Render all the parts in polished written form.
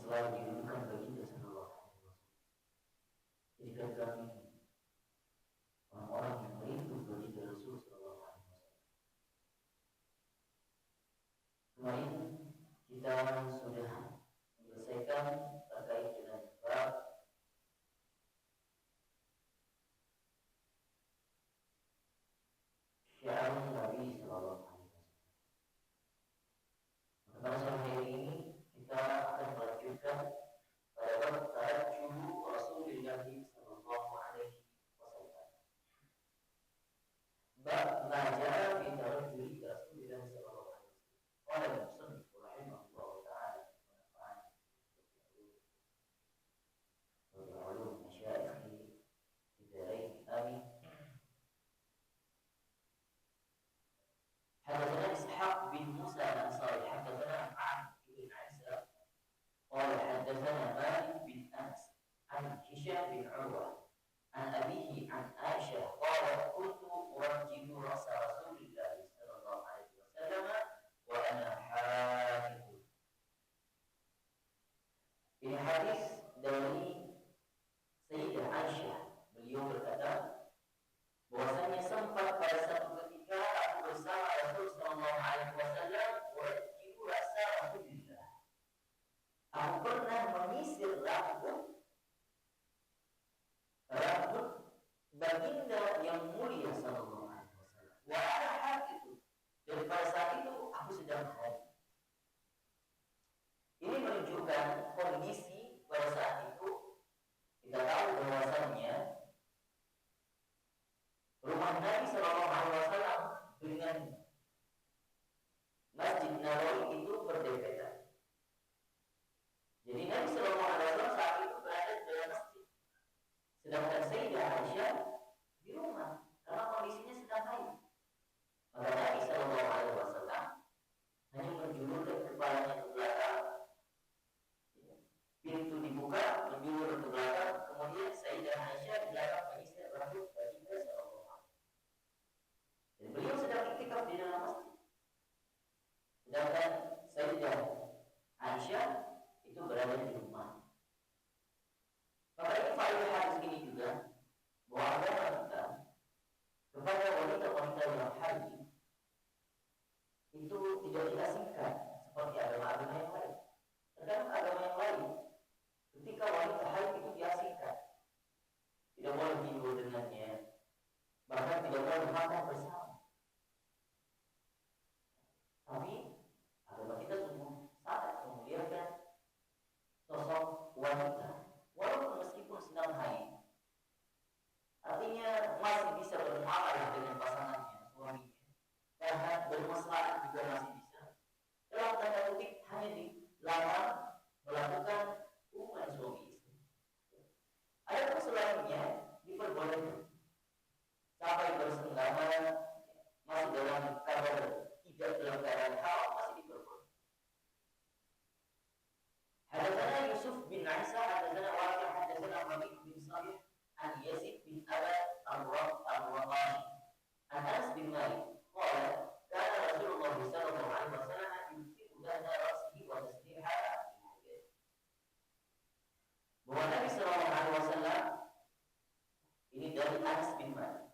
selalu dirindukan baginda sallallahu alaihi wasallam. Jadikan kami orang-orang yang merindu baginda Rasul sallallahu alaihi wasallam. Kemarin kita sudah menyelesaikan terkait dengan bab syiar Nabi sallallahu alaihi wasallam. Pada sore ini kita akan melanjutkan pada bab tarjuh Rasulullah sallallahu alaihi wasallam. Bab majaa fi tarjuh Rasulullah sallallahu alaihi wasallam. Qala al-musannif rahimahullah ta'ala wa ulum masyayikh fi darain amin. حدثنا إسحاق بن موسى الأنصاري حدثنا عن ابن عيسى قال حدثنا مالك بن أنس عن هشام بن عروة عن أبيه عن عائشة قالت كنت أرجل رأس رسول الله صلى الله عليه وسلم وأنا حائض. Ini hadis dari Sayyidah Aisyah. Beliau berkata bahwasanya sempat pada satu ketika aku bersama Rasul sallallahu alaihi wasallam wajibu rasa Rasulullah. Aku pernah menyisir rambut baginda yang mulia sallallahu alaihi wasallam. Wa ana haid. Dan pada saat itu aku sedang haid. Ini menunjukkan kondisi pada saat itu. Kita tahu bahwasannya rumah Nabi sallallahu alaihi wasallam dengan Masjid Nabawi itu berdekatan. Jadi Nabi sallallahu alaihi wasallam saat itu berada di dalam masjid. Sedangkan Sayyidah Aisyah di rumah karena kondisinya sedang haid. Maka Nabi sallallahu alaihi wasallam hanya menjulurkan kepalanya ke belakang. Pintu dibuka, menjulur ke belakang, kemudian Sayyidah Aisyah di belakang menyisir rambut baginda sallallahu alaihi wasallam. Dan beliau sedang iktikaf di dalam masjid. Sedangkan Sayyidah Aisyah itu berada di rumah. Maka ini faedah hadis ini juga bahwa agama kita kepada wanita-wanita yang haid itu tidak diasingkan seperti agama-agama yang lain. Terkadang agama yang lain ketika wanita haid itu diasingkan, tidak boleh tidur dengannya, bahkan tidak boleh makan bersama. Tapi agama kita sungguh sangat memuliakan sosok wanita, walaupun meskipun sedang haid. Artinya masih bisa bermuamalah dengan pasangannya, suaminya. Karena bermaslahat juga masih bisa. Dalam tanda kutip hanya dilarang melakukan hubungan suami istri. Adapun selainnya diperbolehkan. Sampai bersenggama masih dalam kadar tidak dalam keadaan haram masih diperbolehkan. Hadatsana Yusuf bin Isa hadatsana Waqi' hadatsana Rabi' bin Sa'id an Yazid bin Abad al-Raqashi an Anas bin Malik qala kana Rasulullah sallallahu alaihi wasallam yusiru dana ra'sihi wa tasriha bahwa Nabi sallallahu alaihi wasallam ini dari Anas bin Malik.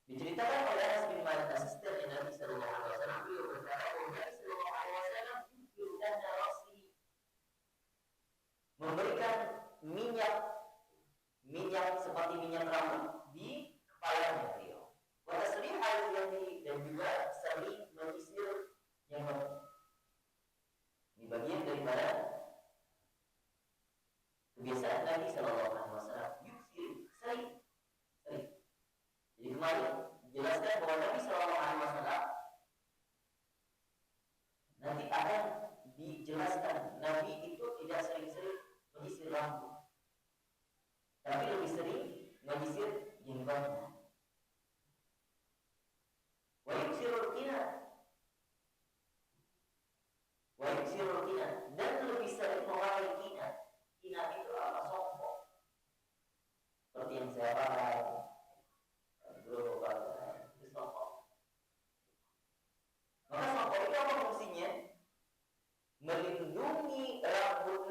Diceritakan oleh Anas bin Malik asisten Nabi sallallahu alaihi wasallam, beliau berkata bahwa Nabi sallallahu alaihi wasallam yusiru dana ra'sihi memberikan minyak seperti minyak rambut di kepalanya beliau. Pada sering hal yang dan juga sering menyisir yang di bagian daripada kebiasaan Nabi sallallahu alaihi wasallam yusir sering. Jadi kemarin jelaskan bahwa Nabi sallallahu alaihi wasallam nanti akan dijelaskan Nabi itu tidak sering-sering menyisir rambut, tapi lebih sering menyisir jenggotnya. Wa yuksirul qina dan lebih sering memakai qina. Qina itu apa? Sombong. Seperti yang saya pakai dulu itu sombong. Maka sombong itu apa fungsinya? Melindungi rambut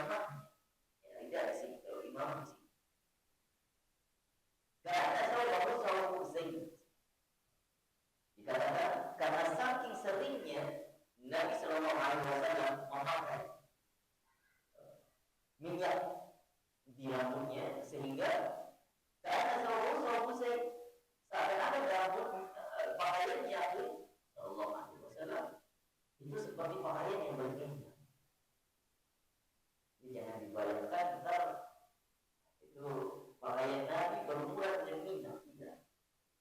imamnya. Ya, tidak sih kalau imam sih. Karena sahabat Zaid dikatakan karena saking seringnya Nabi Shallallahu Alaihi Wasallam memakai minyak di rambutnya sehingga karena sahabat Zaid seakan-akan rambut pakaiannya Shallallahu Alaihi Wasallam itu seperti pakaian yang berminyak. Jadi jangan dibayangkan ntar itu pakaian Nabi bermurah dengan minyak, tidak.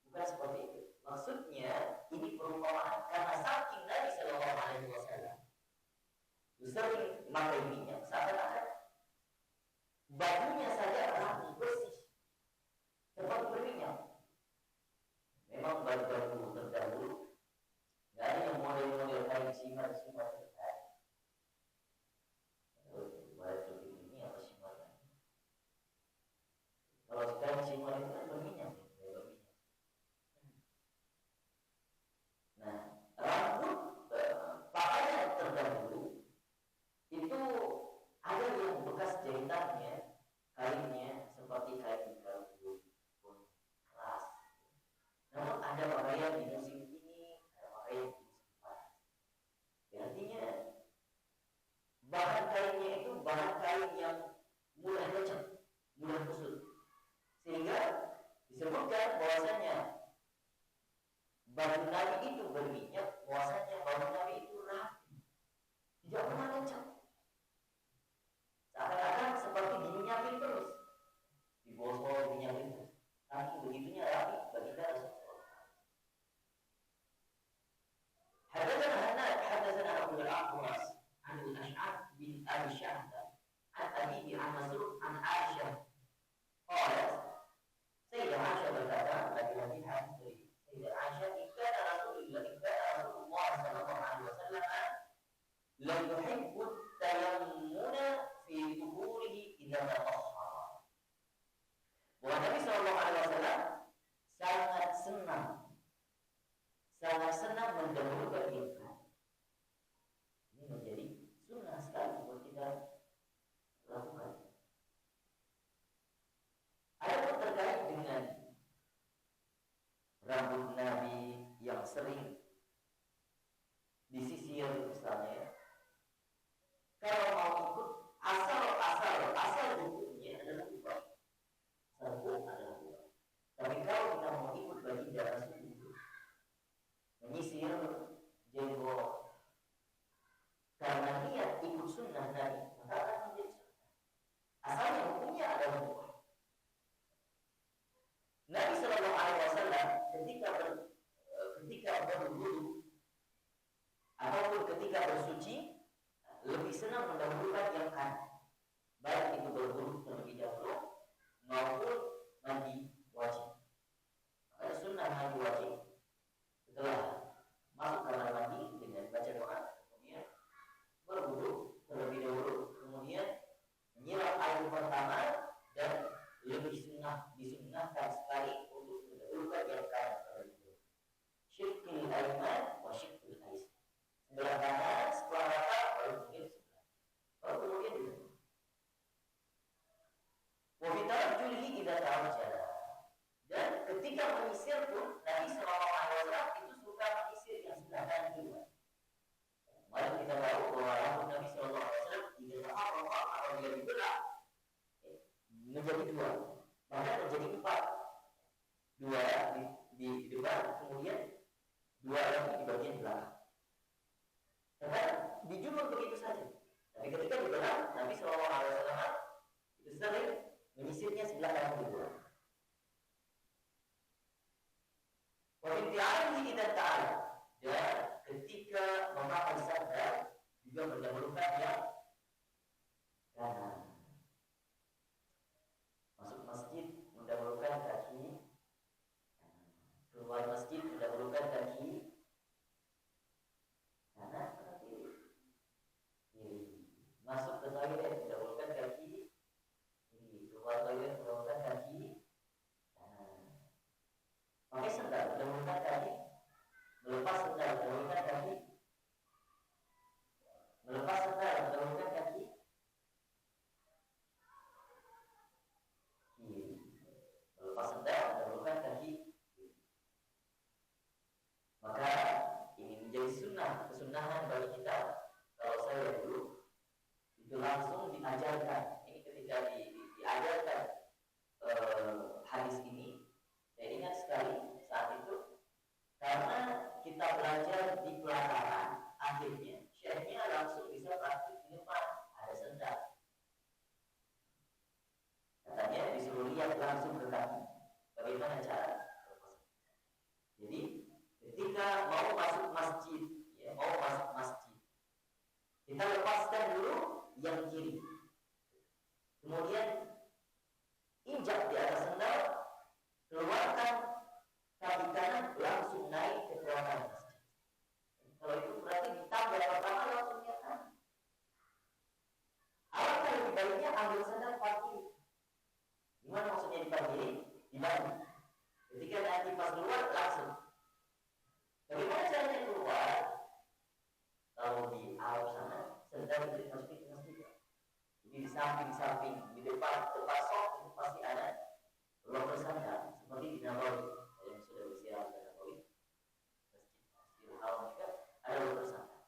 Bukan seperti itu. Maksudnya ini perumpamaan karena saking Nabi Shallallahu Alaihi Wasallam sering memakai minyak, seakan-akan bajunya saja rapi bersih seperti berminyak. Memang baju-baju terdahulu nggak ada yang model-model kain simar baju ini apa simarnya? Kalau kain simar itu kan berminyak. Nah, rambut pakaian terdahulu itu ada yang bekas jahitannya, kainnya seperti kain kalbu pun keras. Namun ada pakaian di musim ini, ada pakaian di musim panas. Artinya bahan kainnya itu bahan kain yang mudah lecet, mudah kusut, sehingga disebutkan bahwasanya baju Nabi itu berminyak, bahwasanya baju Nabi itu rapi, tidak pernah lecet. Seakan-akan seperti diminyakin terus, digosok minyakin terus. Tapi begitunya rapi bagi kita Rasulullah. Hadatsana Abu al-Aqwas an al-Ash'ab bin Abi Syahda an Abihi an Masruq an Aisyah. Qalat Sayyidah Aisyah berkata, lagi-lagi hadis dari Sayyidah Aisyah, ikana Rasulullah sallallahu alaihi wasallam la yuhibbu tayammuna fi tuhurihi idza tatahhara. Bahwa Nabi sallallahu alaihi wasallam sangat senang mendahulukan infak. Ini menjadi sunnah sekali buat kita lakukan. Adapun terkait dengan rambut Nabi yang sering disisir misalnya, kalau mau ikut asal hukumnya adalah ubah. Asal hukum adalah ubah. Tapi kalau kita mau ikut baginda Rasulullah menyisir jenggot karena niat ikut sunnah Nabi, maka akan menjadi sunnah. Asalnya hukumnya adalah ubah. Nabi Shallallahu Alaihi Wasallam ketika berwudu ataupun ketika bersuci lebih senang mendahulukan yang kanan, baik itu berwudu terlebih dahulu maupun mandi wajib. Makanya sunnah mandi wajib setelah masuk kamar mandi dengan baca doa, kemudian berwudu terlebih dahulu, kemudian menyiram air pertama dan lebih disunnahkan sekali untuk mendahulukan yang kanan terlebih dahulu. Syiqqil ayman wa syiqqil aysar. Sebelah kanan setelah rata baru kemudian sebelah. Baru kemudian itu. Wa fi tarjulihi idza tarajjala. Dan ketika menyisir pun Nabi sallallahu alaihi wasallam itu suka menyisir yang sebelah kanan dulu. Mari kita tahu bahwa rambut Nabi sallallahu alaihi wasallam idza ta'arrafa atau dia dibelah menjadi dua, bahkan menjadi empat. Dua di depan, kemudian dua lagi di bagian belakang. Karena dijulur begitu saja. Tapi ketika dibelah, Nabi Shallallahu Alaihi Wasallam itu sering menyisirnya sebelah kanan dua. Wabiti'alihi idza ta'ala, dan ketika memakai sandal juga mendahulukan yang kanan. Masuk masjid mendahulukan kaki, keluar masjid mendahulukan kaki kanan atau kiri. Masuk ke toilet mendahulukan kaki kiri, keluar toilet mendahulukan kaki kanan. Pakai sandal mendahulukan kaki, melepas sandal mendahulukan kaki kita belajar di pelataran, akhirnya syekhnya langsung bisa praktik di depan, ada sendal. Katanya disuruh lihat langsung ke kaki bagaimana cara. Jadi ketika mau masuk masjid, ya, mau masuk masjid, kita lepaskan dulu yang kiri, kemudian injak di atas sendal, keluarkan kaki kanan, langsung naik ke belakang masjid. Kalau itu berarti ditambah pertama langsung lihat kanan. Alangkah lebih baiknya ambil sendal kaki. Gimana maksudnya dipakiri? Dibalik. Ketika nanti pas keluar langsung. Bagaimana caranya keluar? Kalau di Arab sana sendal itu dimasukin ke masjid. Jadi di samping, di depan tempat sok itu pasti ada loker sandal seperti di Nabawi yang sudah bersiar di Nabawi. Masjid Haram juga ada loker sandal.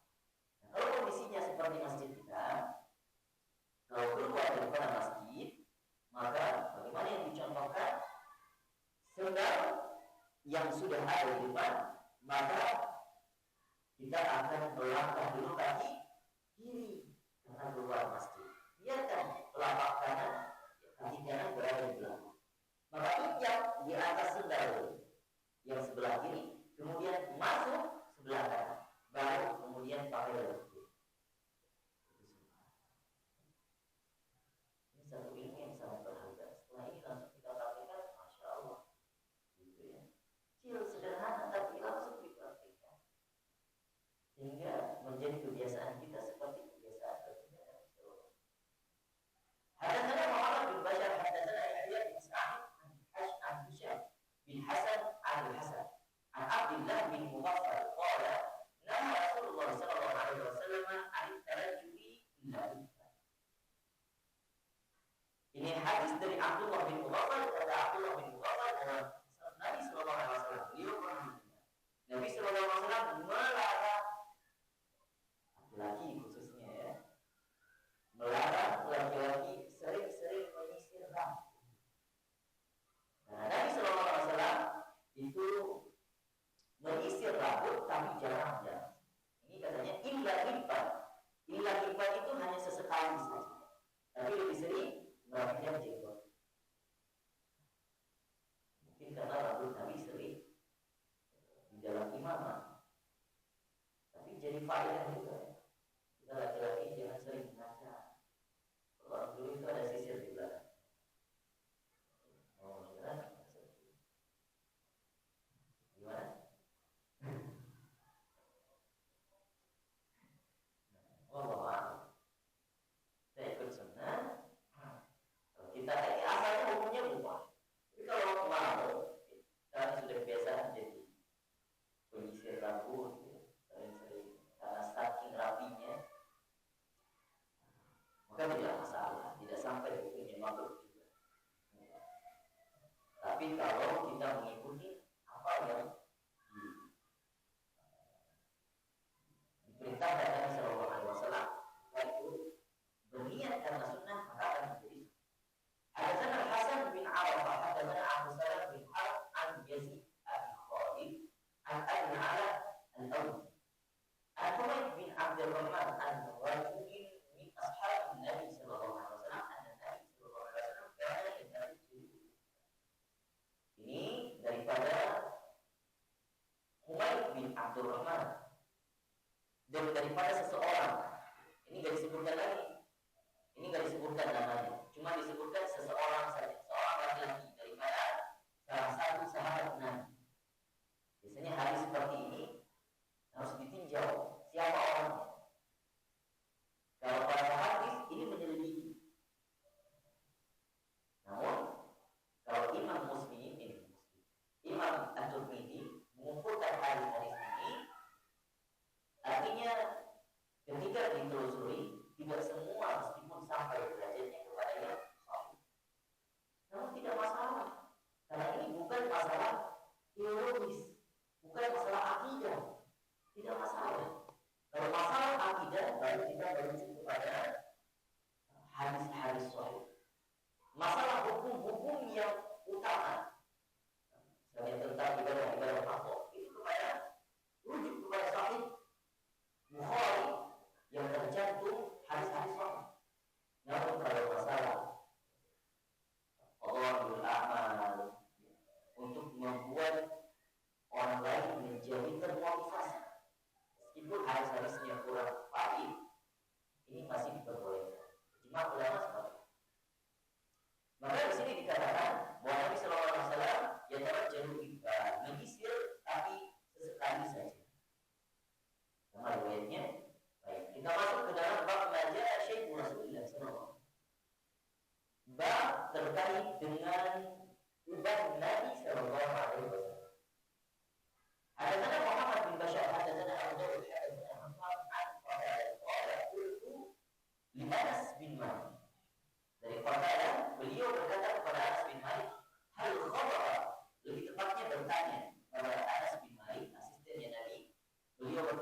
Nah, kalau kondisinya seperti masjid kita, kalau keluar daripada masjid, maka bagaimana yang dicontohkan? Sendal yang sudah ada di depan, maka kita akan melangkah dulu kaki kiri karena keluar masjid. Biarkan telapak kanan, kaki kanan berada di belakang. Maka injak di atas sendal yang sebelah kiri, kemudian masuk sebelah kanan, baru kemudian pakai dalam kiri. Ini satu ilmu yang sangat berharga. Setelah ini langsung kita praktikkan, masya Allah, gitu ya. Kecil sederhana tapi langsung dipraktikkan, sehingga menjadi kebiasaan kita seperti kebiasaan baginda Nabi SAW. Hadatsana Muhammad bin Bashar hadatsana Yahya bin Sa'id an Hisham bin Hasan al-Hasan an Abdullah bin Mughaffal qala naha Rasulullah sallallahu alaihi wasallam an tarajjuli illa billah. Ini hadis dari Abdullah bin Mughaffal. Kata Abdullah bin Mughaffal bahwa Nabi sallallahu alaihi wasallam beliau pernah Nabi sallallahu alaihi wasallam melarang laki-laki khususnya ya, melarang laki-laki sering-sering menyisir rambut. Nah, Nabi sallallahu alaihi wasallam itu menyisir rambut tapi jarang-jarang. Ini katanya illa hibban. Illa hibban itu hanya sesekali saja. Tapi lebih sering merapikan jenggot. Mungkin karena rambut Nabi sering di dalam imamah. Tapi jadi faedah juga ya. Kita laki-laki jangan sering mengaca. Kalau dulu itu ada sisir di belakang. Oh, sekarang gimana? Allah, saya ikut sunnah. Kita ini asalnya hukumnya mubah. Tapi kalau mau, kami sudah biasa menjadi penyisir rambut, sering-sering karena saking rapinya, maka tidak masalah, tidak sampai hukumnya makruh juga. Tapi kalau kita mengikuti apa yang diperintahkan Nabi Sallallahu Alaihi Wasallam, yaitu berniat karena sunnah, maka akan menjadi. Hadatsana Hasan bin Arafah, hadatsana Abu Salam bin Harb an Yazid bin Khalid an Abi Ala al-Awdi an Humayd bin Abdurrahman an rajulin min ashabin Nabi sallallahu alaihi wasallam anna Nabi sallallahu alaihi wasallam kana yadhhabu. Ini daripada Humayd bin Abdurrahman dan daripada seseorang. Ini enggak disebutkan lagi. Ini enggak disebutkan namanya. Cuma disebutkan seseorang saja, seorang laki-laki daripada salah satu sahabat Nabi. Biasanya hadis seperti ini harus ditinjau siapa orangnya. Kalau para hadis ini menyelidiki. Namun kalau Imam Imam At-Tirmidzi mengumpulkan hadis-hadis ini, artinya ketika ditelusuri tidak semua meskipun sampai derajatnya kepada yang sahih. Namun tidak masalah, karena ini bukan masalah teologis, bukan masalah akidah, tidak masalah. Kalau masalah akidah baru kita merujuk kepada hadis-hadis sahih. Masalah hukum-hukum yang utama, misalnya tentang ibadah-ibadah makhluk, itu kepada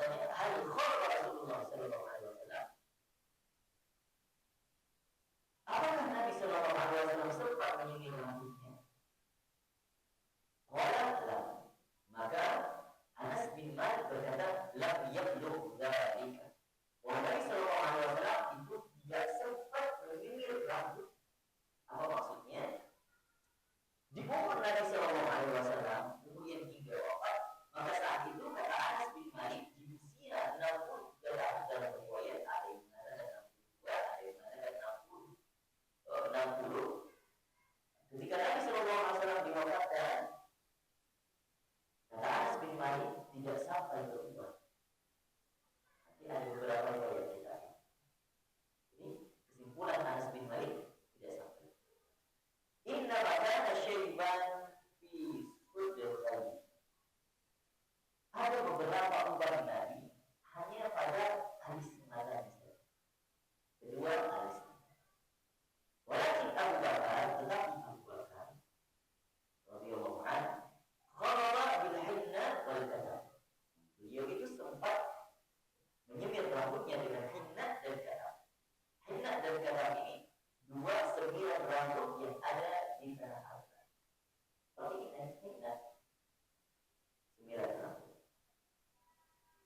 bahwasanya hal khara Rasulullah sallallahu alaihi wasallam. Apakah Nabi sallallahu alaihi wasallam sempat menyingkir rambutnya? Qala la. Maka Anas bin Malik berkata, lam yablugh dzalika. Bahwa Nabi sallallahu alaihi wasallam itu tidak sempat menyingkir rambut. Apa maksudnya? Di umur Nabi sallallahu alaihi wasallam kemudian hingga wafat, maka saat itu kata Anas bin Malik di usia 60 dalam riwayat ada yang mengatakan 62, ada yang mengatakan 60. Ketika Nabi sallallahu alaihi wasallam diwafatkan, kata Anas bin Malik tidak sampai berubah. Nanti ada beberapa riwayat kita. Ini kesimpulan Anas bin Malik tidak sampai. Inna kana syaiban fi sudri. Ada beberapa ubat Nabi hanya pada alis mata saja. Kedua alis. Walakin Abu Bakar, tetapi Abu Bakar radhiyallahu anhu kharara bil hinna wal kadam. Beliau itu sempat menyemir rambutnya dengan hinna dan kadam. Hinna dan kadam ini dua semiran rambut yang ada di tanah Arab. Tapi ini hinna semiran rambut.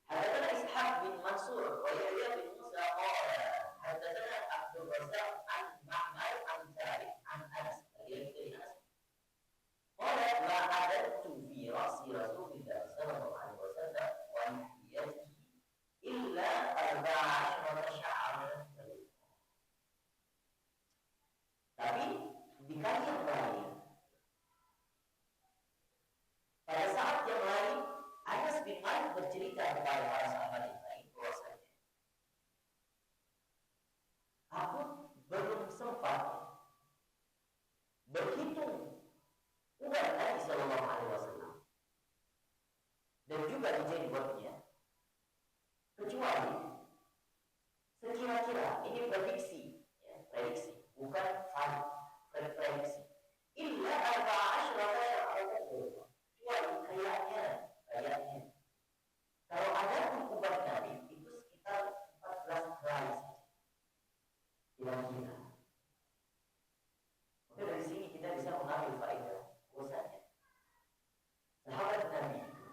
حدثنا إسحاق بن منصور ويحيى بن موسى قال حدثنا عبد الرزاق عن معمر عن ثابت عن أنس قال ما عددت في رأس رسول الله صلى الله عليه وسلم ولحيته إلا 14 شعرا. Tapi di kali yang lain, pada saat yang lain, Anas bin Malik bercerita kepada para sahabat yang lain bahwasanya aku belum sempat berhitung ubat Nabi sallallahu alaihi wasallam dan juga dijenggotnya, kecuali sekira-kira ini prediksi, ya, prediksi bukan prediksi. Illa 14 kecuali kayaknya kalau ada ubat Nabi itu sekitar 14 helai saja. Kira-kira. Maka dari sini kita bisa mengambil faedah bahwasanya sahabat Nabi itu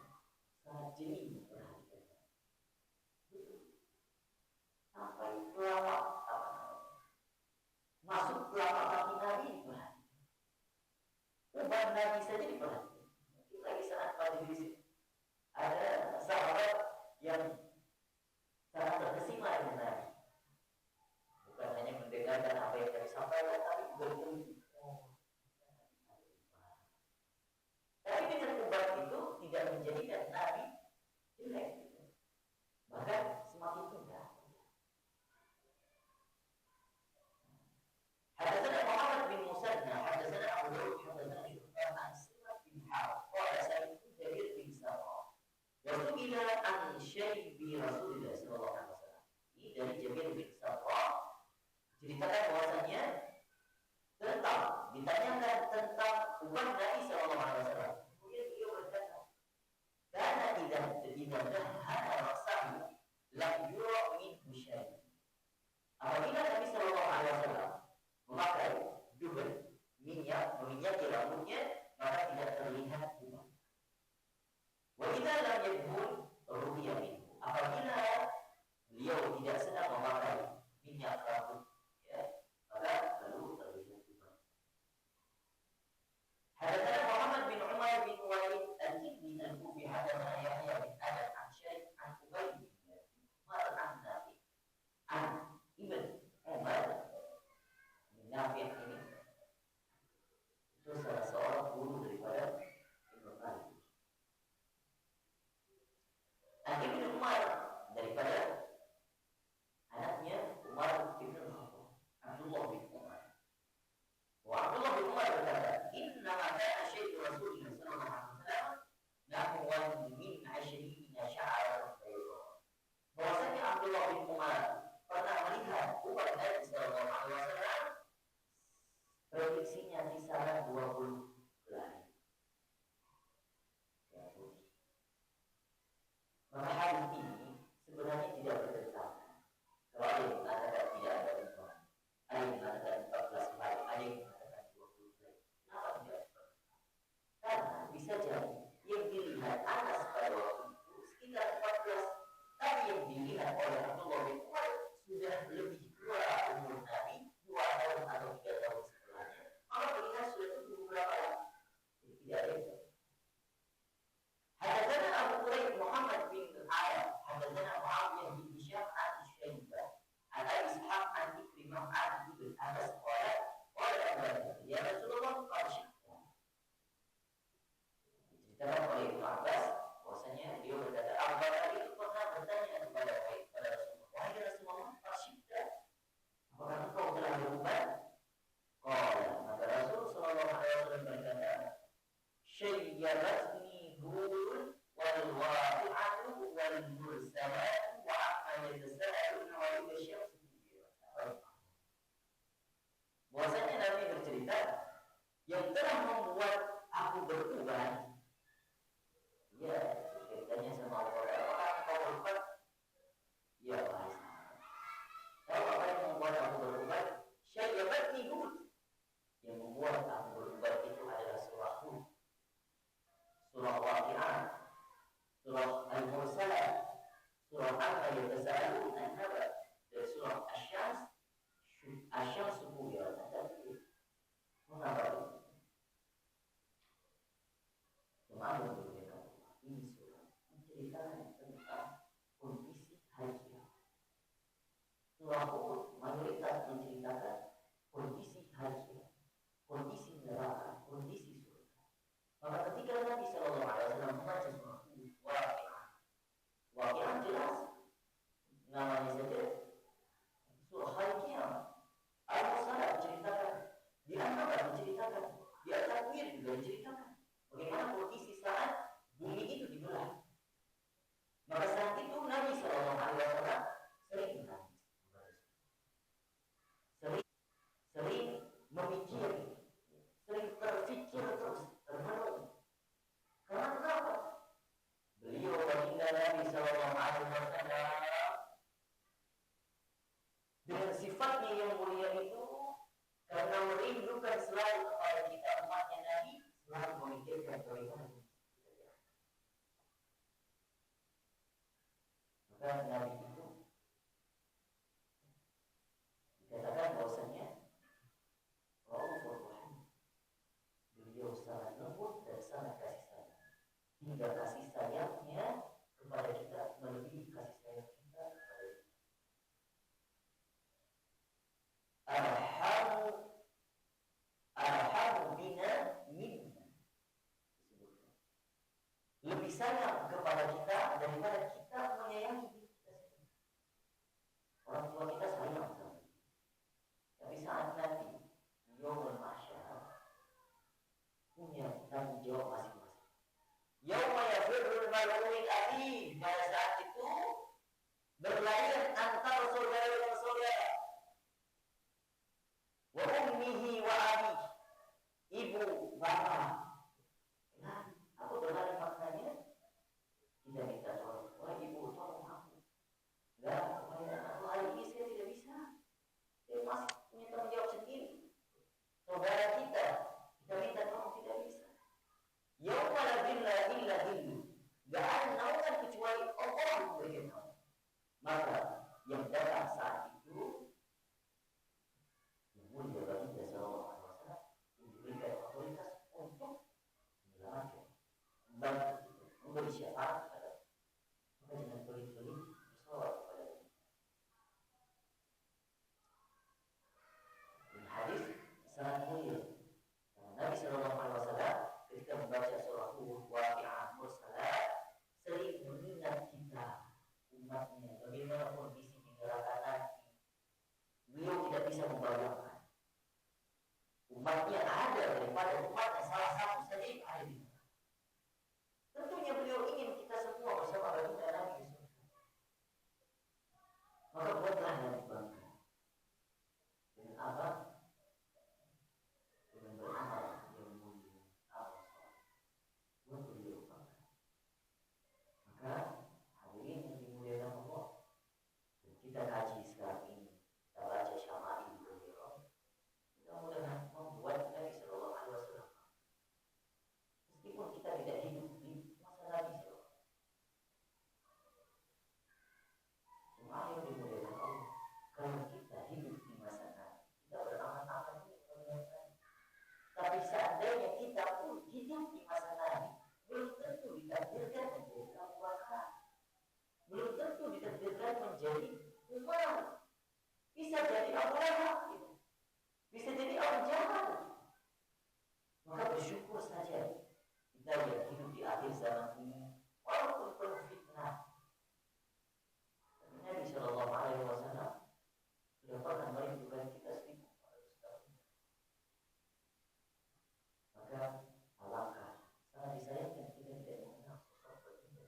sangat jeli memperhatikan. Sampai telapak masuk telapak kaki Nabi diperhatikan. Ubat Nabi saja diperhatikan. Mungkin lagi saat pada diri sini ada sahabat yang sangat terkesima dengan Nabi. Bukan hanya mendengarkan apa yang Nabi sampaikan, tapi berkunjung. Tapi dengan ubat itu tidak menjadikan Nabi jelek, bahkan semakin indah. Hadatsana Muhammad bin Musanna, hadatsana Abu Dawud, hadatsana Syu'ban an Simak bin Harb, qala sa'idtu Jarir bin Sam'ah. Wasu'ila an syaibi Rasulullah sallallahu alaihi wasallam. Ini dari Jabir bin Sam'ah ceritakan bahwasanya ditanyakan tentang ubat Nabi sallallahu alaihi wasallam. Kemudian beliau berkata, "Kana idza hana rasahu lam yura minhu syai'." Apabila Nabi sallallahu alaihi wasallam memakai dubur meminyaki rambutnya, maka tidak terlihat ubat. Wa idza lam yakun ruhiya minhu. Apabila beliau tidak sedang memakai minyak rambut, ya, maka lalu terlihat ubat. Hadatsana Muhammad bin Umar bin Walid al-Kindi al-Kufi hadatsana Yahya bin Adam an السماء وعما يتساءلون وإذا الشمس كورت. Bahwasanya Nabi bercerita yang telah membuat aku beruban. Ya, ceritanya sama Allah. Orang kau beruban? Ya, bahas. Tahu apa yang membuat aku beruban? Syai'abatni Hud. Yang membuat aku beruban itu adalah surah Hud, surah Waqi'ah, surah Al-Mursalah, surah Al-Yatasa'alun, An-Naba, dan surah Asy-Syams. Asy-Syams kuwirat. Mengapa itu? Kemarin ini surah menceritakan tentang kondisi hari kiamat. Surah Hud mayoritas menceritakan kondisi hari kiamat, kondisi neraka, kondisi surga. Maka ketika Nabi Shallallahu Alaihi Wasallam membaca surah Waqi'ah, Waqi'ah jelas namanya saja surah hari kiamat. Al-Mursalah menceritakan, di An-Naba menceritakan, di At-Takwir juga menceritakan bagaimana kondisi saat bumi itu dibelah. Maka saat itu Nabi Shallallahu Alaihi Wasallam sering menangis, sering memikir, sering terfikir terus, termenung. Karena kenapa? Beliau baginda Nabi Shallallahu Alaihi Wasallam dengan sifatnya yang mulia itu, karena merindukan selalu kepada kita umatnya Nabi, selalu memikirkan bagaimana maka Nabi itu dikatakan bahwasanya Raufur Rahim, beliau sangat lembut dan sangat kasih sayang, hingga kasih sayangnya kepada kita melebihi kasih sayang kita kepada kita. Arhamu bina minna, disebutkan lebih sayang kepada kita daripada kita menyayangi diri kita sendiri. Orang tua kita sayang sama kita, tapi saat nanti yaumul mahsyar punya tanggung jawab masing-masing. Yauma yafirrul mar'u min akhihi, pada saat itu berlari antara saudara dan saudara, wa ummihi wa abi, ibu bapak. Nah, aku berlari maknanya kita minta tolong, wah ibu tolong aku. Enggak, aku hari ini saya tidak bisa, saya masih punya tanggung jawab sendiri. Saudara kita minta tolong, tidak bisa. Yauma la dhilla illa dhillu, gak ada naungan kecuali Allah yang memberikan naungan. Maka yang datang saat itu yang mulia baginda Sallallahu Alaihi Wasallam diberikan otoritas untuk menyelamatkan, membantu kita, memberi syafaat kepada kita. Maka jangan pelit-pelit bersolawat kepada kita. Ini hadis sangat mulia. Nabi Sallallahu Alaihi Wasallam ketika membaca surah Waqi'ah, Mursalah, sering mengingat kita umatnya bagaimana kondisi di neraka nanti. Beliau tidak bisa membayangkan umatnya ada daripada umatnya salah satu saja yang ada di neraka. Tentunya beliau ingin kita semua bersama baginda Nabi di surga. Maka buatlah Nabi bangga dengan apa? Dengan beramal yang mulia, amal saleh. Buat beliau bangga. Maka hadirin yang dimuliakan Allah, kita kaji sekarang ini, kita baca syama'il beliau, mudah-mudahan membuat Nabi Sallallahu Alaihi Wasallam, meskipun kita tidak hidup di masa Nabi Sallallahu Alaihi Wasallam, cuma yang dimuliakan Allah, kalau kita hidup di masa Nabi, kita beramal-amal ini kemuliaan. Tapi seandainya kita pun hidup di masa Nabi, belum tentu ditakdirkan menjadi Abu Bakar, belum tentu ditakdirkan menjadi Umar, bisa jadi Abu Lahab, bisa jadi orang jahat. Maka bersyukur saja kita yang hidup di akhir zaman ini, walaupun penuh fitnah. Tapi Nabi Sallallahu Alaihi Wasallam sudah pernah merindukan kita 1400 tahun. Maka alangkah sangat disayangkan kita tidak mengenal sosok baginda.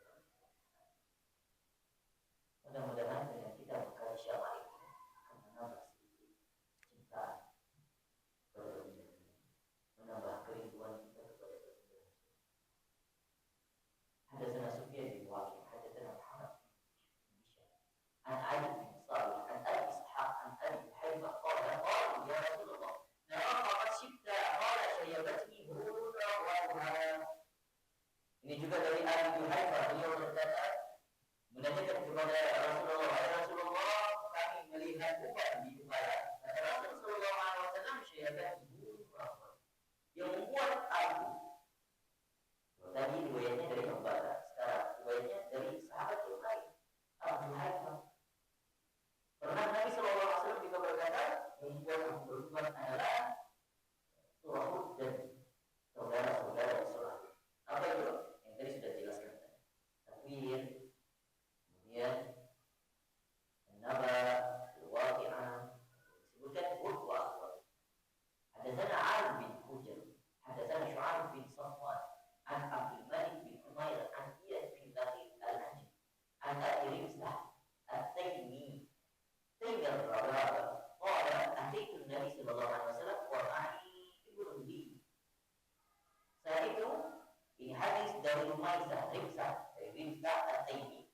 membuat Abu berubah adalah surah dan saudara-saudara surah. Apa itu? Yang tadi sudah jelaskan. Takwir, kemudian Naba, Al-Waqi'ah, disebutkan wa akhwat. Hadatsana Ali bin Hujr, hadatsana Syu'aib bin Safwan, an Abdul Malik bin Umair, an Iyad bin Latif al-Anji, an Abi Rimsah at-Taymi, Taymi al-Rabah, qala ataitu Nabi sallallahu alaihi wasallam wa ma'i ibnu li. Saat itu ini hadis dari Rimsah at-Taymi.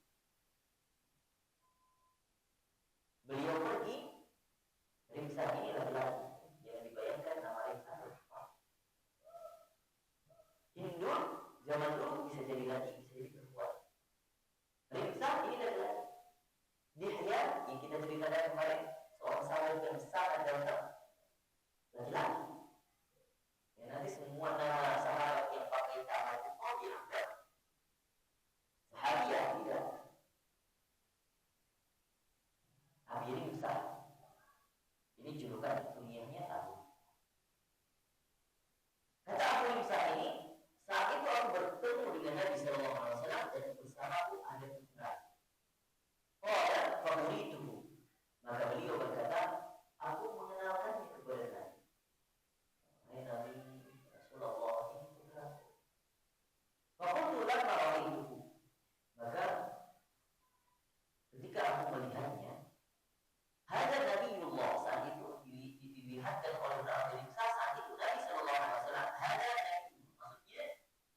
Beliau pergi, Rimsah ini laki-laki, jangan dibayangkan nama Rimsah. Hindun zaman dulu bisa jadi laki, bisa jadi perempuan. Rimsah ini laki-laki. Dihya yang kita ceritakan kemarin, seorang sahabat yang sangat ganteng, laki-laki. Ya, nanti semua nama sahabat yang pakai nama itu diangkat. Sahabiah tidak. Abi Rimsah. Ini julukan kuliahnya Abu. Kata Abu Rimsah ini, saat itu aku bertemu dengan Nabi Sallallahu Alaihi Wasallam dan bersamaku ada putra. Qala faurituhu. Maka beliau berkata, aku mengenalkannya kepada Nabi. Hai Nabi Rasulullah ini putra. Fakultu laka raituhu. Maka ketika aku melihatnya, ada Nabiullah saat itu dilihatkan oleh Nabi Rimsah saat itu Nabi Sallallahu Alaihi Wasallam ada Nabi, maksudnya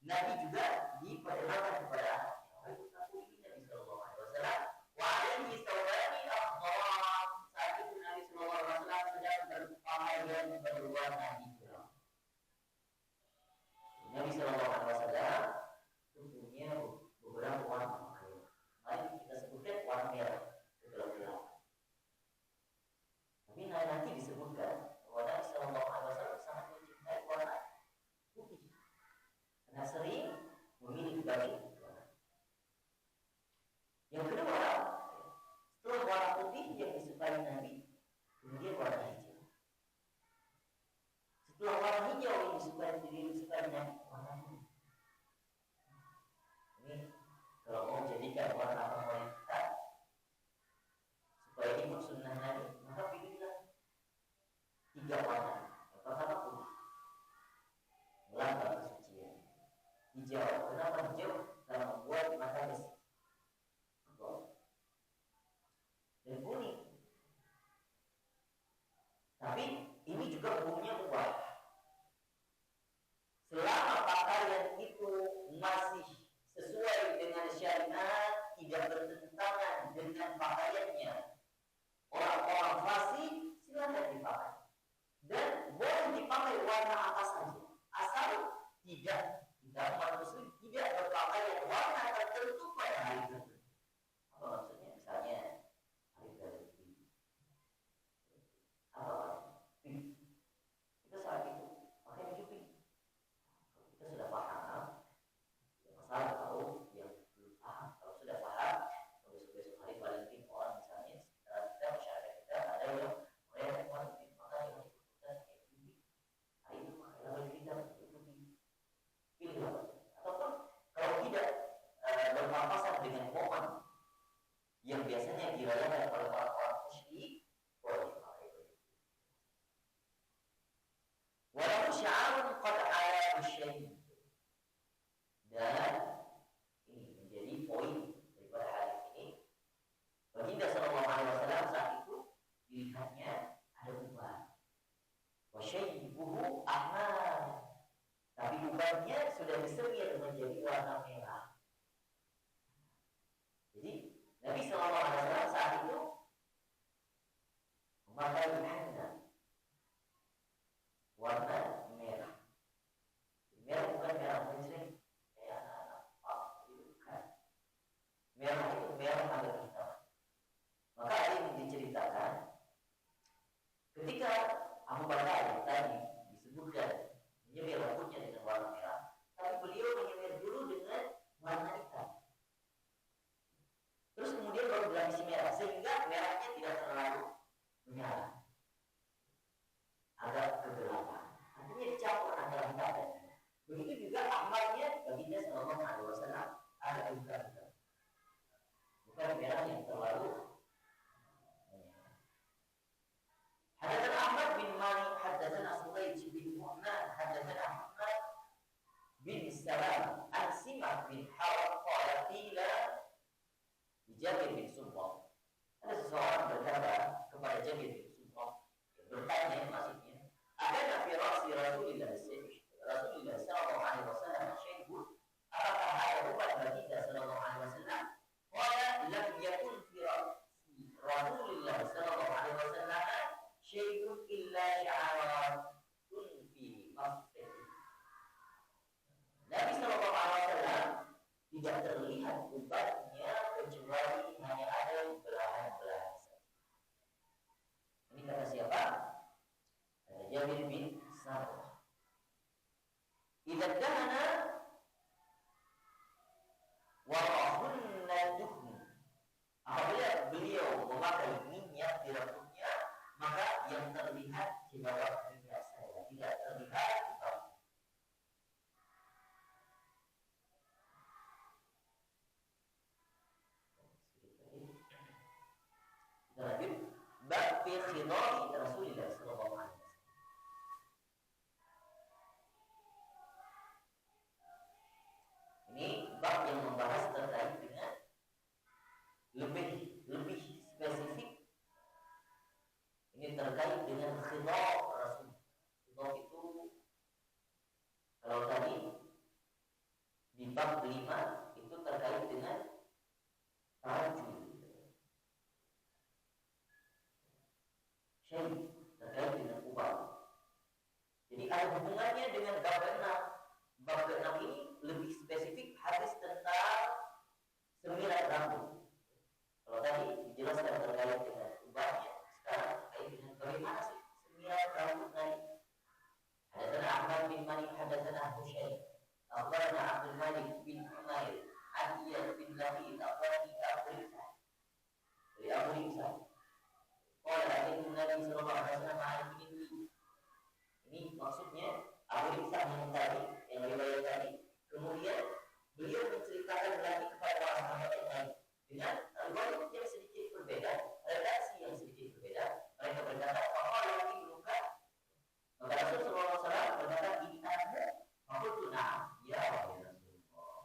Nabi juga diperkenalkan kepada anaknya. Aku ini Nabi Sallallahu Alaihi Wasallam. Wa alaihi sawani afdal. Saat itu Nabi Sallallahu Alaihi Wasallam sedang berpakaian berwarna hijau. Nabi Sallallahu Alaihi Wasallam punya beberapa warna pakaian. Mari kita sebutkan warna merah. Tapi nanti disebutkan bahwa Nabi Sallallahu Alaihi Wasallam sangat mencintai warna putih, karena sering memilih baju warna. Yang kedua, setelah warna putih yang disukai Nabi, kemudian warna hijau. Setelah warna hijau yang disukai Nabi, warna kuning. Ini kalau mau jadikan warna favorit kita supaya ikut sunnah Nabi, maka pilihlah 3 warna. Yang pertama putih, melambang kesucian. Hijau, kenapa hijau? Karena membuat mata bersih. Dan kuning. Tapi ini juga umumnya mubah. Selama pakaian itu masih sesuai dengan syariat, tidak bertentangan dengan pakaiannya orang-orang fasik, silakan dipakai. Dan boleh dipakai warna apa saja, asal tidak umat muslim tidak berpakaian warna tertentu pada hari tertentu. Apa maksudnya? Misalnya hari tertentu. Apa? Pink. Kita saat itu pakai baju pink. Kita sudah paham. Masalah tahu yang belum paham. Kalau sudah paham, besok-besok hari Valentine orang misalnya kita masyarakat kita ada yang merayakan Valentine, maka yang ikutan kayak gini. Hari itu pakai baju hitam, putih. Pilih. Ataupun kalau tidak berpapasan dengan momen yang biasanya dirayakan oleh orang-orang musyrik, boleh pakai baju. Walau sya'arun qad ala syai'. Dan ini menjadi poin daripada hadis ini. Baginda Sallallahu Alaihi Wasallam saat itu dilihatnya ada uban. Wa syaibuhu ahmar. Tapi ubannya sudah disemir menjadi warna merah. Jadi Nabi Sallallahu Alaihi Wasallam saat itu memakai henna warna merah. Merah bukan merah muslim. Merah itu merah agak hitam. Maka ada yang diceritakan ketika Abu Bakar tadi disebutkan menyemir rambutnya dengan warna merah, tapi beliau menyemir dulu dengan warna hitam. Terus kemudian baru dilapisi merah, sehingga merahnya tidak terlalu menyala. merah yang terlalu. Hadatsana Ahmad bin Mani, hadatsana Sulaij bin Mu'man, hadatsana Ahmad bin Salam, an Simak bin Harb qala qila Jabir bin Sumrah. Ada seseorang berkata kepada Jabir bin Sumrah, bertanya maksudnya, ada nabi Rasulullah sallallahu alaihi wasallam syai'un, apakah ada ubat baginda sallallahu alaihi wasallam? Qala lam yakun fi Rasulullah sallallahu alaihi wasallam syai'un illa sya'aratun fi mafsih. Nabi sallallahu alaihi wasallam tidak terlihat ubatnya kecuali hanya ada belahan-belahan saja. Ini kata siapa? Kata Jabir bin Samurah. Idza dahana warahunna duhn. Apabila beliau memakai minyak di rambutnya, maka yang terlihat di bawah minyak saya tidak terlihat di bawah. Lanjut, bab fi khidari Rasulullah sallallahu alaihi wasallam. Ini bab yang membahas terkait dengan lebih spesifik. Ini terkait dengan khidar Rasul. Khidar itu kalau tadi di bab 5 itu terkait dengan tarjul. Terkait dengan ubah. Jadi ada hubungannya dengan bab ke-6. Bab ke-6 ini lebih spesifik hadis tentang semirat rambut. Kalau tadi dijelaskan terkait dengan ubahnya, sekarang terkait dengan bagaimana sih semirat rambut tadi. Hadatsana Ahmad bin Mani, hadatsana Husain, akhbarana Abdul Malik bin Umair, an Iyad bin Lahi, akhbarani Abu Rizal. Dari Abu Rizal. Qala inna Nabi sallallahu alaihi wasallam ini maksudnya Abu Rizal yang tadi, yang riwayat tadi. Kemudian beliau menceritakan lagi kepada para sahabat yang lain dengan riwayat yang sedikit berbeda, redaksi yang sedikit berbeda. Mereka berkata, "Qala ibnuka." Maka Rasul sallallahu alaihi wasallam berkata, "Ini anakmu." Maqultu na'am, ya Rasulullah.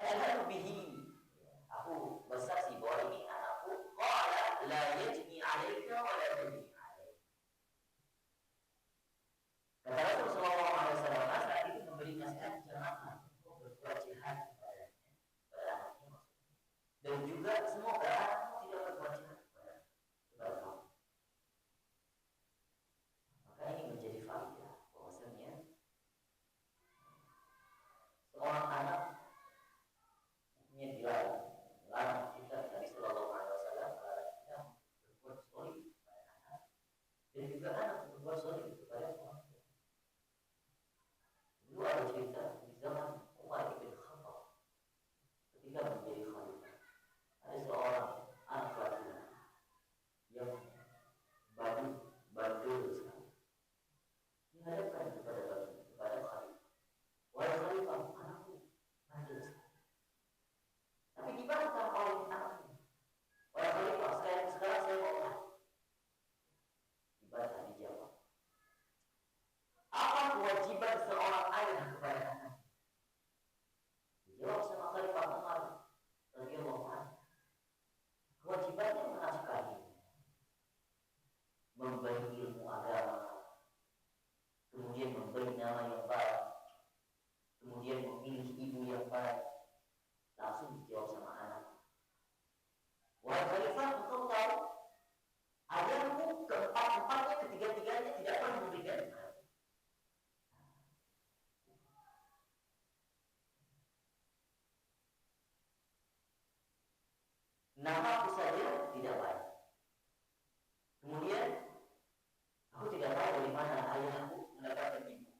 Ashhadu bihi. Aku bersaksi bahwa ini anakku. Qala la yajni 'alaika wa la yajni 'alaika. Kata Rasul sallallahu alaihi wasallam saat itu memberi nasihat, janganlah engkau berbuat jahat kepada anaknya, dan juga semoga anakmu tidak berbuat jahat kepada kamu. Maka ini menjadi faedah bahwasanya seorang anak dilarang kita dari sallallahu alaihi wasallam melarang kita berbuat zalim kepada anak, dan juga anak berbuat zalim kepada orang tua. Dulu ada cerita di zaman Umar bin Khattab ketika menjadi khalifah. Ada seorang anak laki-laki yang bandel sekali dihadapkan kepada khalifah. Wahai khalifah, anakku bandel sekali. Tapi dibantah oleh anaknya. Wahai khalifah, sekarang saya mau mati. Dibantah, dijawab. Apa kewajiban seorang ayah kepada anak? Dijawab sama Khalifah Umar radhiyallahu anhu. Kewajibannya menafkahi, memberi ilmu agama, kemudian memberi nama yang baik, kemudian memilih ibu yang baik. Langsung dijawab sama anak. Wahai Khalifah, engkau tahu ayahmu keempat-empatnya, ketiga-tiganya tidak pernah memberikan. Namaku saja tidak baik. Kemudian aku tidak tahu dari mana ayahku mendapatkan ibu.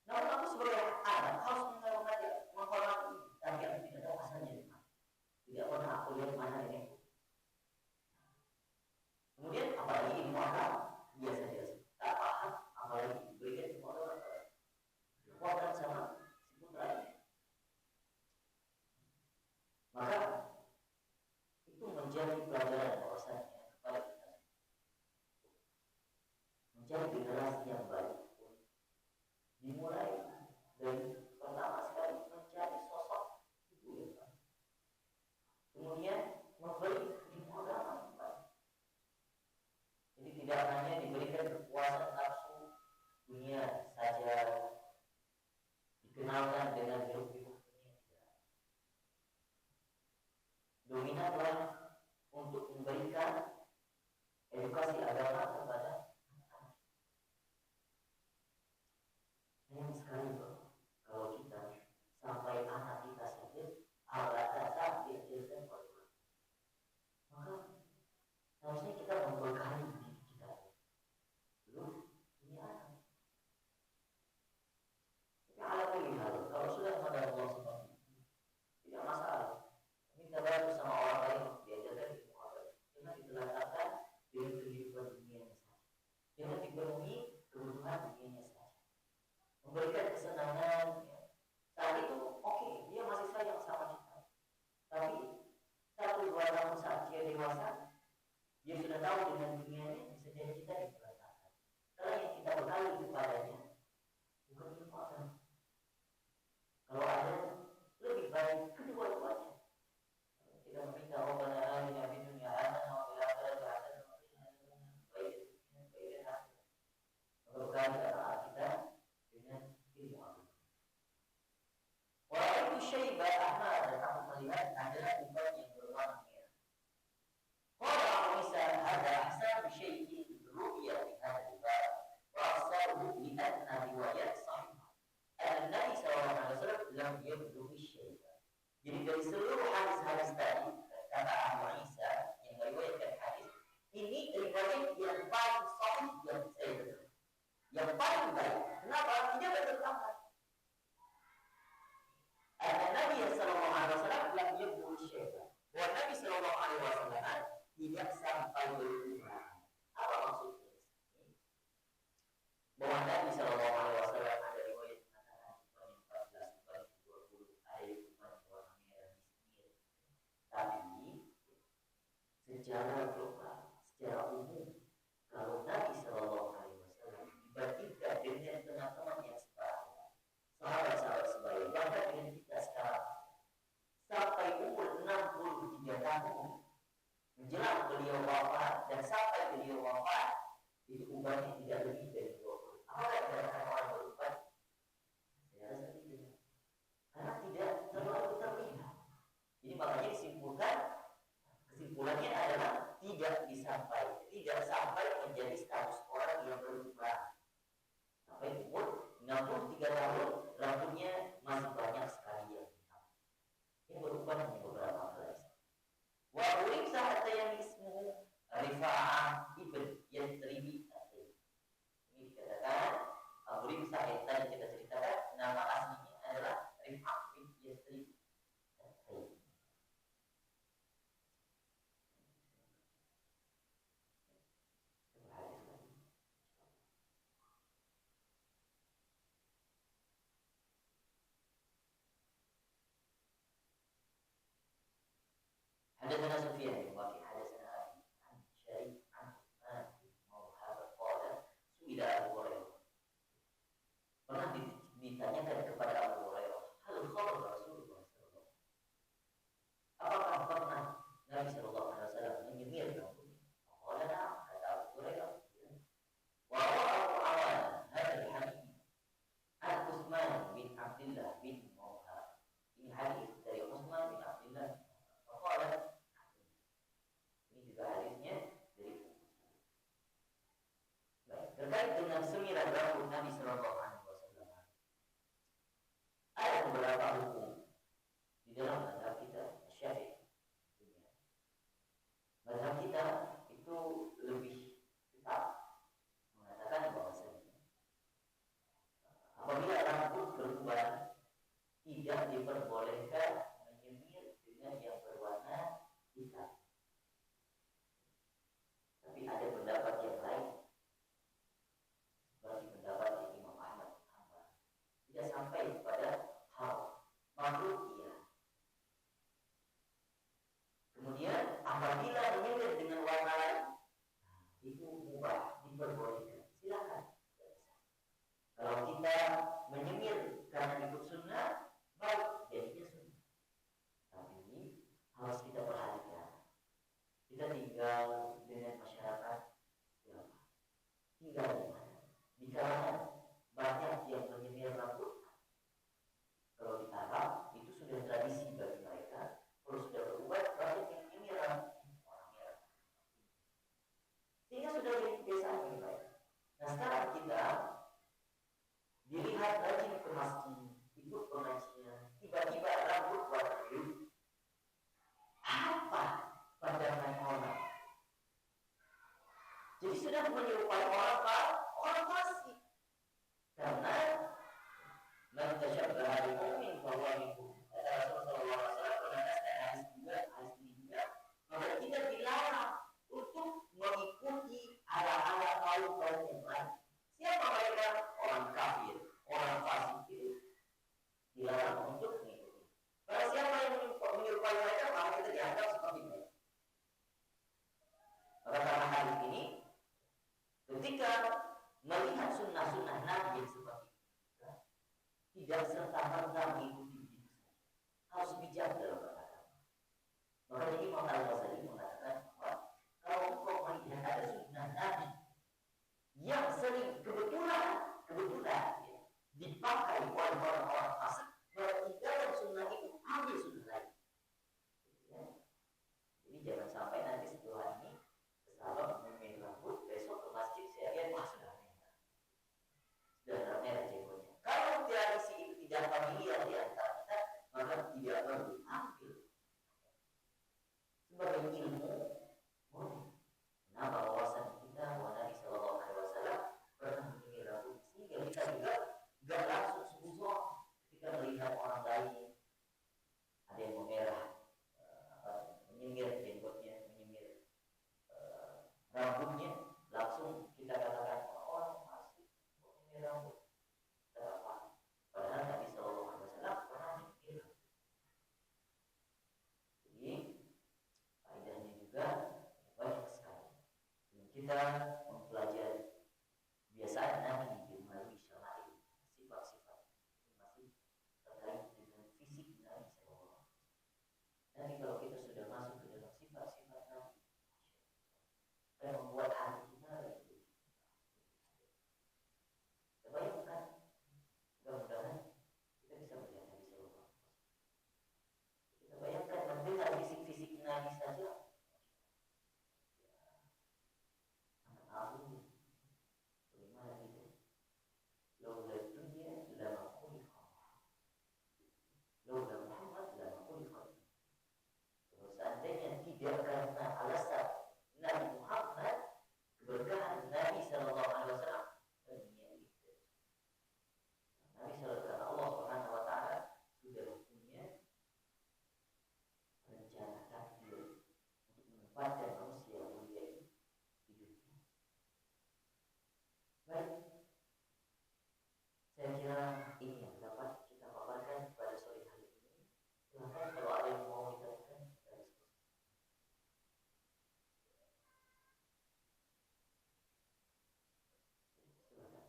Namun aku sebagai anak harus menghormati, tapi aku tidak tahu asalnya dari mana. Tidak pernah aku lihat mana ini. Kemudian apalagi ilmu agama biasa saja, tak paham, apalagi diberikan kepada orang lain. Dikuatkan sama si putranya. Maka dominanlah untuk memberikan edukasi agama kepada anak. Sayang sekali kalau kita sampai anak kita saja agak-agak diajarkan Al-Quran. Maka harusnya kita memberkahi diri kita. Belum ini anak. Tapi alhamdulillah kalau sudah pada Allah seperti itu tidak masalah. Minta bantu sama orang lain diajarkan ilmu agama. Jangan ditelantarkan dengan kehidupan dunianya saja. Jangan dipenuhi kebutuhan dunianya saja. Memberikan kesenangan ya. Saat itu oke, dia masih sayang sama kita. Tapi 1-2 tahun saat dia dewasa, dia sudah tahu dengan dunianya bisa jadi kita ditelantarkan. Karena yang kita bekali kepadanya bukan ilmu agama. Kalau ada lebih baik kedua-duanya. Kita meminta Rabbana atina fid dunya hasanah wa fil akhirati hasanah wa qina adzabannar. Berkali anak kita dengan ilmu agama. Walau itu Syaibah Ahmad dan aku melihat adalah ubat yang berwarna merah. Qala Abu Isa hadza ahsan syai'in ru'ya fi hadha al-bab wa asaluhu li anna riwayat sahih. An-Nabi sallallahu alaihi wasallam lam yabdu Syaibah. Jadi dari seluruh hadis-hadis tadi kata Abu Isa yang meriwayatkan hadis ini riwayat yang paling sahih yang saya dengar. Yang paling baik. Kenapa? Tidak bertentangan. Nabi sallallahu alaihi wasallam lam yabdu Syaibah. Bahwa Nabi sallallahu alaihi wasallam tidak sampai berumrah. Apa maksudnya? Bahwa Nabi sallallahu alaihi wasallam ada riwayat mengatakan bukan 14, bukan 20, ada bukan warna merah di sini. Tapi secara global, secara umum, kalau Nabi sallallahu alaihi wasallam dibandingkan dengan teman-teman yang sebaya, sahabat-sahabat sebaya, bahkan dengan kita sekarang, sampai umur 63 tahun menjelang beliau wafat dan sampai beliau wafat itu umurnya tidak lebih dari 20. Apakah dikatakan orang berubat? Saya rasa tidak. Karena tidak terlalu terlihat. Jadi makanya kesimpulannya adalah tidak sampai menjadi status orang yang berubah. Sampai umur 63 tahun rambutnya masih banyak sekali yang hitam. Ini berubah hanya beberapa kelas. Wa urim sahaja yang ismuhu Rifa'ah ibn Yathribi. Ini dikatakan urim sahaja tadi kita ceritakan nama aslinya adalah Rifa'ah ibn Yathribi. حدثنا سفيان وفي حدثنا أبي عن شريك عن عثمان بن موهب قال سئل أبو هريرة. Pernah ditanyakan kepada Abu Hurairah, hal khabar Rasulullah sallallahu alaihi wasallam. Apakah pernah Nabi sallallahu alaihi wasallam menyemir rambutnya? Qala na'am, kata Abu Hurairah. Wa rawahu Awan hadal hadis an Utsman bin Abdullah bin Mawhab. Ini hadis dari Utsman bin Abdullah. Qala sudah menyerupai orang fasik. Karena man tashabbaha bi mu'min fa huwa minhum. Rasulullah SAW menegaskan hadis juga, maka kita dilarang untuk mengikuti ala-ala kaum yang lain. Siapa mereka? Orang kafir, orang fasik itu dilarang untuk mengikuti. Karena siapa yang menyerupai mereka, maka kita dianggap seperti mereka. Maka karena hadis ini, ketika melihat sunnah-sunnah Nabi yang seperti itu, tidak serta-merta mengikuti begitu saja. Harus bijak dalam berkata. Makanya Imam Al-Ghazali mengatakan bahwa kalau engkau melihat ada sunnah Nabi yang sering kebetulan dipakai oleh orang-orang fasik, tinggalkan sunnah itu, ambil sunnah lain. Ya. Jadi jangan sampai nanti setelah ini sahabat memilih rambut, besok ke masjid saya lihat sudah merah jenggotnya. Kalau tradisi itu tidak familiar di antara kita, maka tidak perlu ambil sebagai ilmu. Kenapa wawasan kita bahwa Nabi Sallallahu Alaihi Wasallam pernah memilih rambut, sehingga kita juga tidak langsung suzon ketika melihat orang lain ada yang memerah, menyemir jenggotnya, menyemir rambutnya, langsung kita katakan orang masih menyemir rambut. Padahal Nabi Sallallahu Alaihi Wasallam pernah menyemir. Jadi faedahnya juga banyak sekali. Kita mempelajari kebiasaan Nabi melalui syama'il, sifat-sifat masih terkait dengan fisik Nabi Sallallahu Alaihi Wasallam. Nanti kalau kita sudah masuk ke dalam sifat-sifat Nabi, akan membuat hati kita lebih. Kebayangkan, mudah-mudahan kita bisa melihat Nabi Sallallahu Alaihi Wasallam. Kita bayangkan mendengar fisik-fisik Nabi saja. Amin. Bagaimana itu? Laula dunia lama khuliqa. Laula Muhammad lama khuliqa. Kalau seandainya tidak karena alasan Nabi Muhammad, keberkahan Nabi Sallallahu Alaihi Wasallam, dunia itu. Nabi Sallallahu Alaihi Wasallam, Allah Subhanahu Wa Taala sudah punya rencana takdir untuk menempatkan manusia mulia ini hidupnya. Baik, saya kira ini yang dapat kita paparkan pada sore hari ini. Silakan kalau ada yang mau ditanyakan, kita diskusi. Silakan.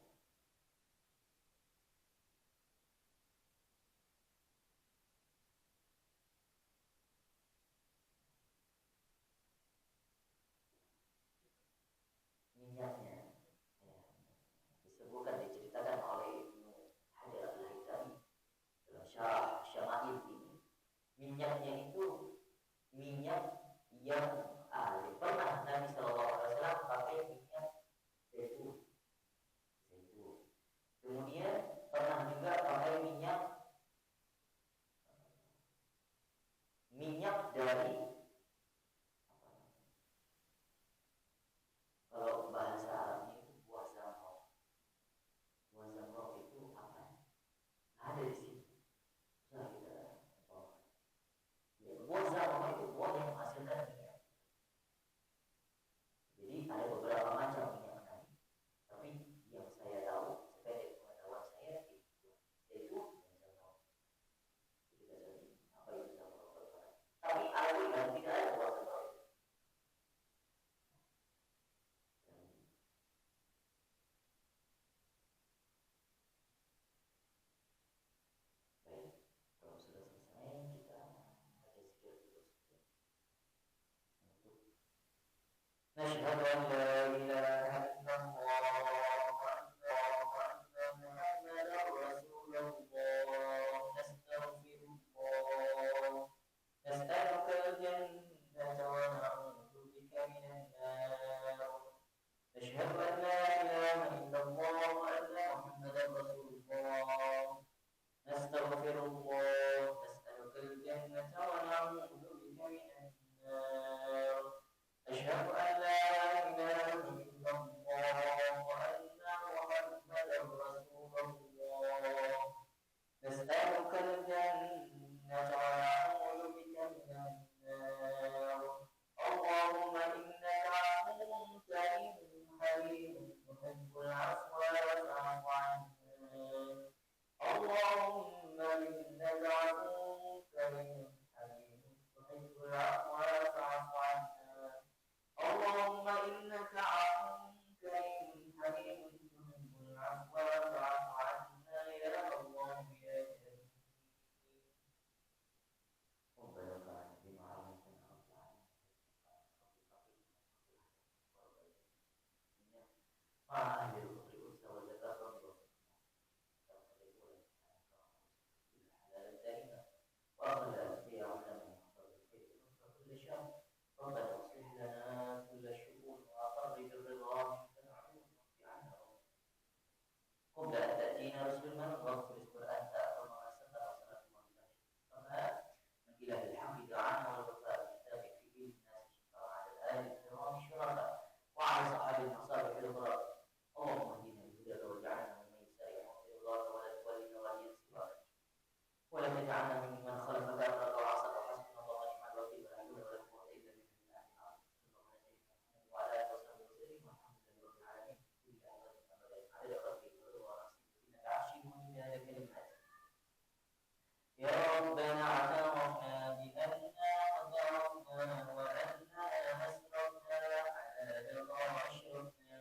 Minyaknya disebutkan, diceritakan oleh Ibnu Hajar Al-Haytami dalam syarah Syama'il ini. Minyaknya itu minyak yang pernah Nabi Sallallahu Alaihi Wasallam pakai minyak zaitun. Kemudian pernah juga pakai minyak dari, kalau bahasa Arabnya itu buah zamrah. Buah zamrah itu apa? Ada di sini. Sudah kita bawa. Ya, buah zamrah itu buah yang menghasilkan minyak. Jadi ada beberapa macam minyak tadi. Tapi yang saya tahu, sependek pengetahuan saya, itu zamrah. Jadi apa itu zamrah? Tapi alwi dan tidak ada buah zamrah. نشهد أن لا إله إلا الله وأن محمدا رسول الله. نستغفر الله، نسألك الجنة ونعوذ بك من النار. نشهد أن لا إله إلا الله وأن محمدا رسول الله. نستغفر الله، نسألك الجنة ونعوذ بك من النار. أشهد أن لا إله إلا ربنا اصلح لنا كل الشؤون وأقرب الرضا منك نعوذ بك عنها. قبل أن تأتينا رسل من واغفر القرآن تأخر ما سمع وصلاة الله ربنا من إله الحمد دعانا والوفاء بكتابك في دين الناس شفاء على الآل الكرام شرفاء وعلى صحابة المصالح الغراب. اللهم اهدنا بهداك واجعلنا ممن يسارع في رضاك ولا تولنا وليا سواك ولا تجعلنا ممن خلف ذاك وعصى وحسبنا الله ونعم الوكيل ولا حول ولا قوة إلا بالله العظيم. وعلى آله وصحبه وسلم والحمد لله رب العالمين. على ربك ورضوانك إنك عشير بهذا كلمات. يا ربنا اعترفنا بأننا قد ضربنا وأننا أسرفنا على رضا أشرفنا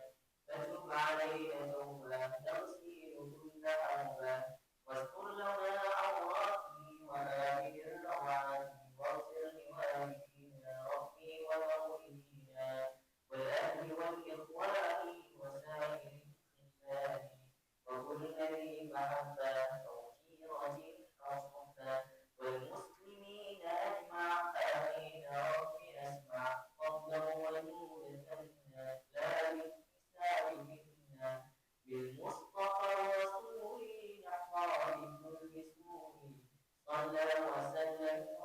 فتب علينا توبة تغسل كل أوبة واستر لنا عوراتي وآمن الروعات واغفر لوالدينا ربي ومولدينا والأهل والإخوان وسائر الخلان وكل ذي محبة توفيرة حصفة والمسلمين أجمع آمين رب أسمع فضلا وجودة لا بالحساب منا بالمصطفى الرسول نحظى بكل سوء صلى وسلم